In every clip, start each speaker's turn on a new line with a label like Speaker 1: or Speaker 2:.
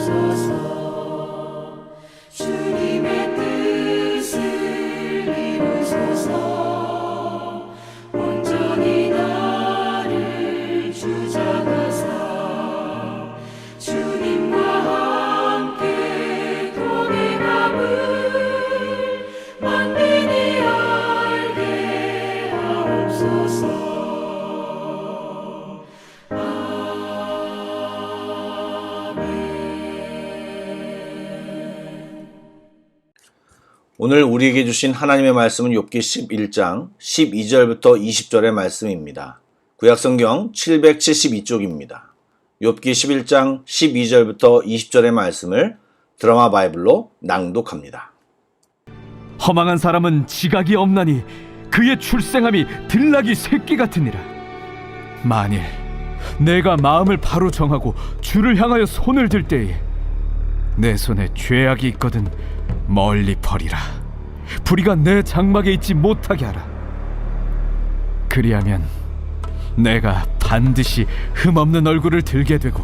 Speaker 1: 하옵소서. 주님의 뜻을 이루소서. 온전히 나를 주장하사 주님과 함께 동행함을 만민이 알게 하옵소서.
Speaker 2: 오늘 우리에게 주신 하나님의 말씀은 욥기 11장 12절부터 20절의 말씀입니다. 구약성경 772쪽입니다. 욥기 11장 12절부터 20절의 말씀을 드라마 바이블로 낭독합니다.
Speaker 3: 허망한 사람은 지각이 없나니 그의 출생함이 들나귀 새끼 같으니라. 만일 내가 마음을 바로 정하고 주를 향하여 손을 들 때에 내 손에 죄악이 있거든 멀리 버리라. 불의가 내 장막에 있지 못하게 하라. 그리하면 내가 반드시 흠없는 얼굴을 들게 되고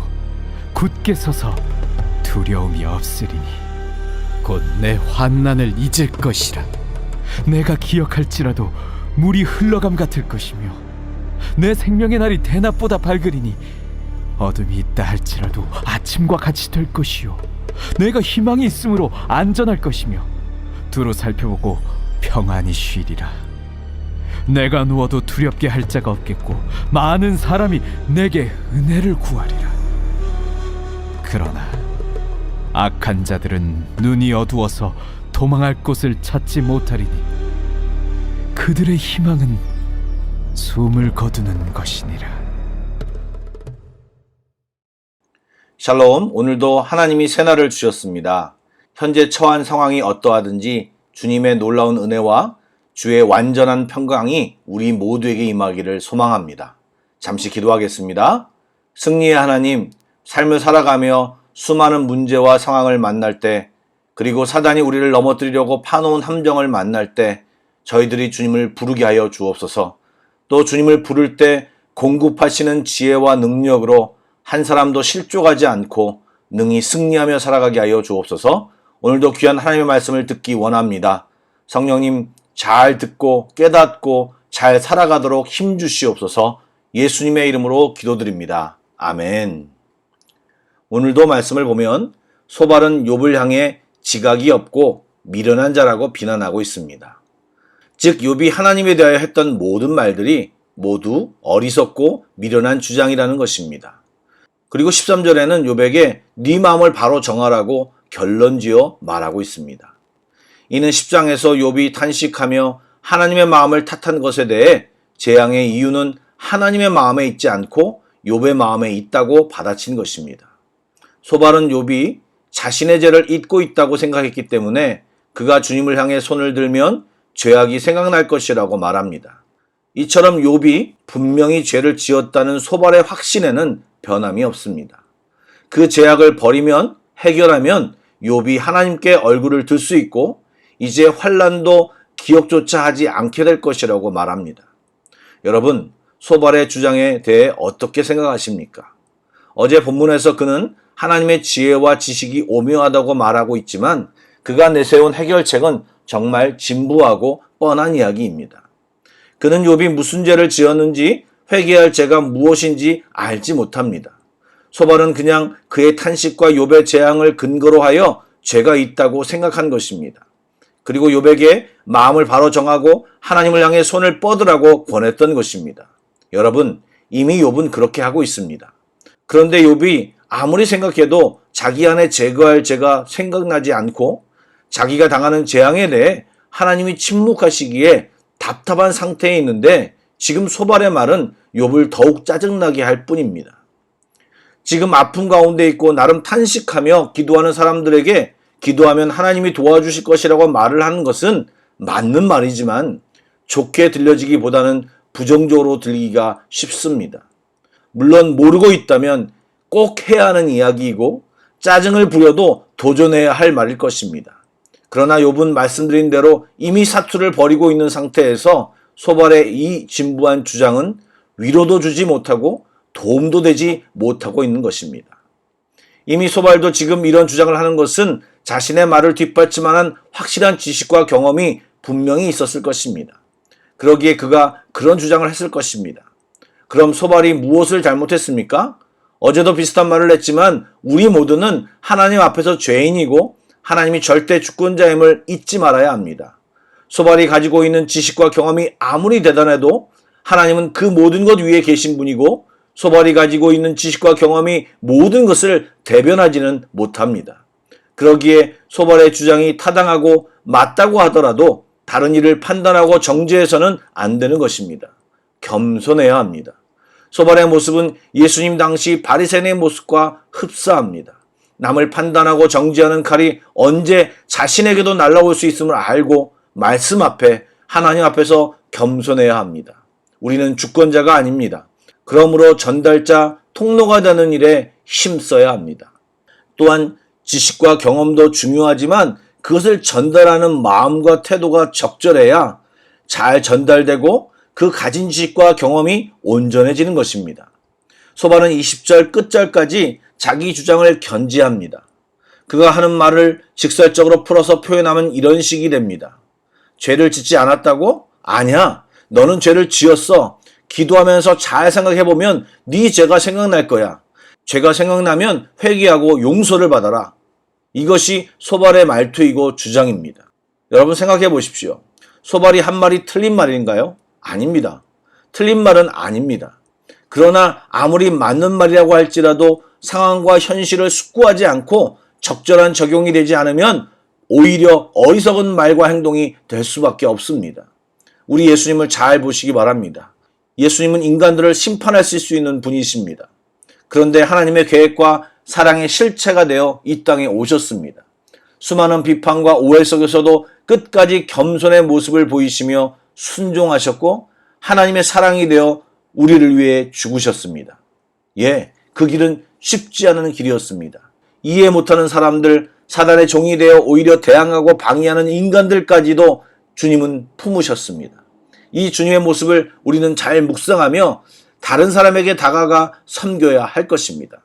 Speaker 3: 굳게 서서 두려움이 없으리니 곧 내 환난을 잊을 것이라. 내가 기억할지라도 물이 흘러감 같을 것이며 내 생명의 날이 대낮보다 밝으리니 어둠이 있다 할지라도 아침과 같이 될 것이요 내가 희망이 있으므로 안전할 것이며 두루 살펴보고 평안히 쉬리라. 내가 누워도 두렵게 할 자가 없겠고 많은 사람이 내게 은혜를 구하리라. 그러나 악한 자들은 눈이 어두워서 도망할 곳을 찾지 못하리니 그들의 희망은 숨을 거두는 것이니라.
Speaker 2: 샬롬, 오늘도 하나님이 새날을 주셨습니다. 현재 처한 상황이 어떠하든지 주님의 놀라운 은혜와 주의 완전한 평강이 우리 모두에게 임하기를 소망합니다. 잠시 기도하겠습니다. 승리의 하나님, 삶을 살아가며 수많은 문제와 상황을 만날 때, 그리고 사단이 우리를 넘어뜨리려고 파놓은 함정을 만날 때 저희들이 주님을 부르게 하여 주옵소서. 또 주님을 부를 때 공급하시는 지혜와 능력으로 한 사람도 실족하지 않고 능히 승리하며 살아가게 하여 주옵소서. 오늘도 귀한 하나님의 말씀을 듣기 원합니다. 성령님, 잘 듣고 깨닫고 잘 살아가도록 힘 주시옵소서. 예수님의 이름으로 기도드립니다. 아멘. 오늘도 말씀을 보면 소발은 욥을 향해 지각이 없고 미련한 자라고 비난하고 있습니다. 즉 욥이 하나님에 대하여 했던 모든 말들이 모두 어리석고 미련한 주장이라는 것입니다. 그리고 13절에는 욥에게 네 마음을 바로 정하라고 결론지어 말하고 있습니다. 이는 10장에서 욥이 탄식하며 하나님의 마음을 탓한 것에 대해 재앙의 이유는 하나님의 마음에 있지 않고 욥의 마음에 있다고 받아친 것입니다. 소발은 욥이 자신의 죄를 잊고 있다고 생각했기 때문에 그가 주님을 향해 손을 들면 죄악이 생각날 것이라고 말합니다. 이처럼 욥이 분명히 죄를 지었다는 소발의 확신에는 변함이 없습니다. 그 죄악을 버리면, 해결하면 욥이 하나님께 얼굴을 들 수 있고 이제 환난도 기억조차 하지 않게 될 것이라고 말합니다. 여러분, 소발의 주장에 대해 어떻게 생각하십니까? 어제 본문에서 그는 하나님의 지혜와 지식이 오묘하다고 말하고 있지만 그가 내세운 해결책은 정말 진부하고 뻔한 이야기입니다. 그는 욥이 무슨 죄를 지었는지 회개할 죄가 무엇인지 알지 못합니다. 소발은 그냥 그의 탄식과 욥의 재앙을 근거로 하여 죄가 있다고 생각한 것입니다. 그리고 욥에게 마음을 바로 정하고 하나님을 향해 손을 뻗으라고 권했던 것입니다. 여러분, 이미 욥은 그렇게 하고 있습니다. 그런데 욥이 아무리 생각해도 자기 안에 제거할 죄가 생각나지 않고 자기가 당하는 재앙에 대해 하나님이 침묵하시기에 답답한 상태에 있는데 지금 소발의 말은 욥을 더욱 짜증나게 할 뿐입니다. 지금 아픔 가운데 있고 나름 탄식하며 기도하는 사람들에게 기도하면 하나님이 도와주실 것이라고 말을 하는 것은 맞는 말이지만 좋게 들려지기보다는 부정적으로 들리기가 쉽습니다. 물론 모르고 있다면 꼭 해야 하는 이야기이고 짜증을 부려도 도전해야 할 말일 것입니다. 그러나 욥은 말씀드린 대로 이미 사투를 벌이고 있는 상태에서 소발의 이 진부한 주장은 위로도 주지 못하고 도움도 되지 못하고 있는 것입니다. 이미 소발도 지금 이런 주장을 하는 것은 자신의 말을 뒷받칠 만한 확실한 지식과 경험이 분명히 있었을 것입니다. 그러기에 그가 그런 주장을 했을 것입니다. 그럼 소발이 무엇을 잘못했습니까? 어제도 비슷한 말을 했지만 우리 모두는 하나님 앞에서 죄인이고 하나님이 절대 주권자임을 잊지 말아야 합니다. 소발이 가지고 있는 지식과 경험이 아무리 대단해도 하나님은 그 모든 것 위에 계신 분이고 소발이 가지고 있는 지식과 경험이 모든 것을 대변하지는 못합니다. 그러기에 소발의 주장이 타당하고 맞다고 하더라도 다른 일을 판단하고 정죄해서는 안 되는 것입니다. 겸손해야 합니다. 소발의 모습은 예수님 당시 바리새인의 모습과 흡사합니다. 남을 판단하고 정죄하는 칼이 언제 자신에게도 날아올 수 있음을 알고 말씀 앞에 하나님 앞에서 겸손해야 합니다. 우리는 주권자가 아닙니다. 그러므로 전달자, 통로가 되는 일에 힘써야 합니다. 또한 지식과 경험도 중요하지만 그것을 전달하는 마음과 태도가 적절해야 잘 전달되고 그 가진 지식과 경험이 온전해지는 것입니다. 소발은 20절 끝절까지 자기 주장을 견지합니다. 그가 하는 말을 직설적으로 풀어서 표현하면 이런 식이 됩니다. 죄를 짓지 않았다고? 아니야. 너는 죄를 지었어. 기도하면서 잘 생각해보면 네 죄가 생각날 거야. 죄가 생각나면 회개하고 용서를 받아라. 이것이 소발의 말투이고 주장입니다. 여러분 생각해 보십시오. 소발이 한 말이 틀린 말인가요? 아닙니다. 틀린 말은 아닙니다. 그러나 아무리 맞는 말이라고 할지라도 상황과 현실을 숙고하지 않고 적절한 적용이 되지 않으면 오히려 어리석은 말과 행동이 될 수밖에 없습니다. 우리 예수님을 잘 보시기 바랍니다. 예수님은 인간들을 심판하실 수 있는 분이십니다. 그런데 하나님의 계획과 사랑의 실체가 되어 이 땅에 오셨습니다. 수많은 비판과 오해 속에서도 끝까지 겸손의 모습을 보이시며 순종하셨고 하나님의 사랑이 되어 우리를 위해 죽으셨습니다. 예, 그 길은 쉽지 않은 길이었습니다. 이해 못하는 사람들, 사단의 종이 되어 오히려 대항하고 방해하는 인간들까지도 주님은 품으셨습니다. 이 주님의 모습을 우리는 잘 묵상하며 다른 사람에게 다가가 섬겨야 할 것입니다.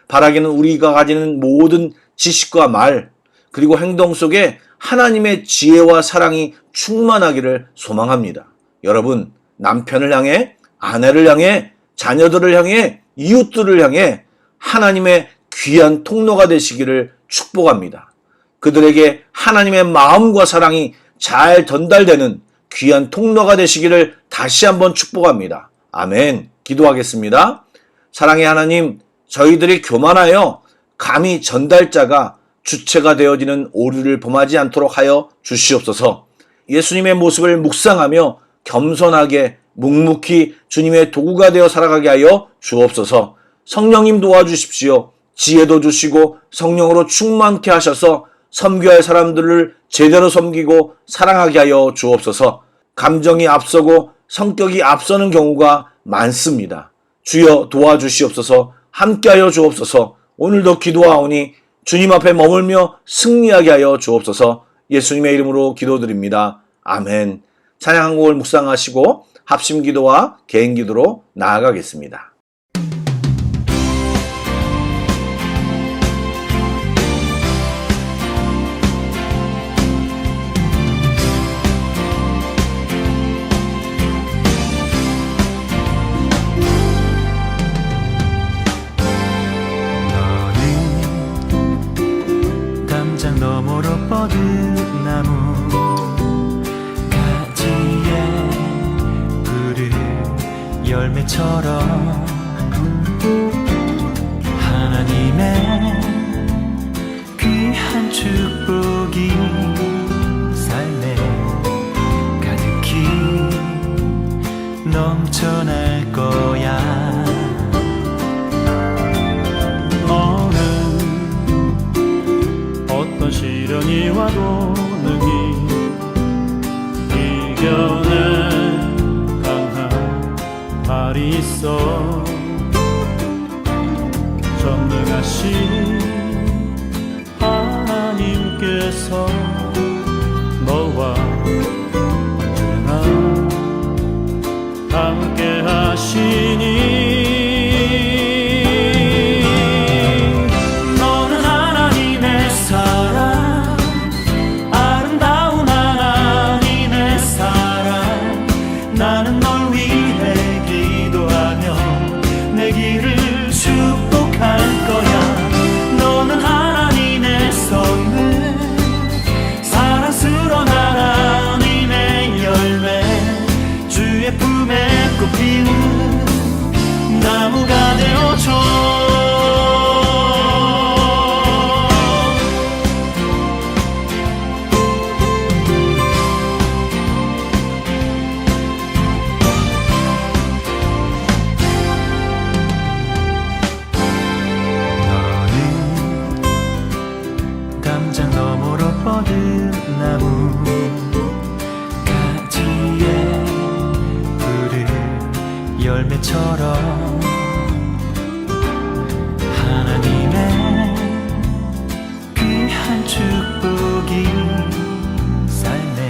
Speaker 2: 바라기는 우리가 가지는 모든 지식과 말, 그리고 행동 속에 하나님의 지혜와 사랑이 충만하기를 소망합니다. 여러분, 남편을 향해, 아내를 향해, 자녀들을 향해, 이웃들을 향해 하나님의 귀한 통로가 되시기를 축복합니다. 그들에게 하나님의 마음과 사랑이 잘 전달되는 귀한 통로가 되시기를 다시 한번 축복합니다. 아멘. 기도하겠습니다. 사랑의 하나님, 저희들이 교만하여 감히 전달자가 주체가 되어지는 오류를 범하지 않도록 하여 주시옵소서. 예수님의 모습을 묵상하며 겸손하게 묵묵히 주님의 도구가 되어 살아가게 하여 주옵소서. 성령님 도와주십시오. 지혜도 주시고 성령으로 충만케 하셔서 섬겨야 할 사람들을 제대로 섬기고 사랑하게 하여 주옵소서. 감정이 앞서고 성격이 앞서는 경우가 많습니다. 주여 도와주시옵소서. 함께하여 주옵소서. 오늘도 기도하오니 주님 앞에 머물며 승리하게 하여 주옵소서. 예수님의 이름으로 기도드립니다. 아멘. 찬양 한 곡을 묵상하시고 합심기도와 개인기도로 나아가겠습니다.
Speaker 4: 너머로 뻗은 나무 가지에 푸른 열매처럼 하나님의 귀한 축복이 삶에 가득히 넘쳐날 거야.
Speaker 5: 어떤 시련이 와도 능히 이겨낸 강한 발이 있어. 전능하신 하나님께서 너와 언제나 함께 하시니 너
Speaker 4: 모든 나무 가지에 푸른 열매처럼 하나님의 귀한 축복이 삶에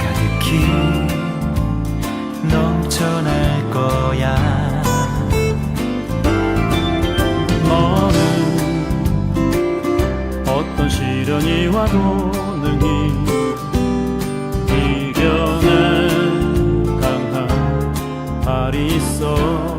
Speaker 4: 가득히 넘쳐날 거야.
Speaker 5: 너는 어떤 시련이 와도 능히 이겨낼 강한 발이 있어.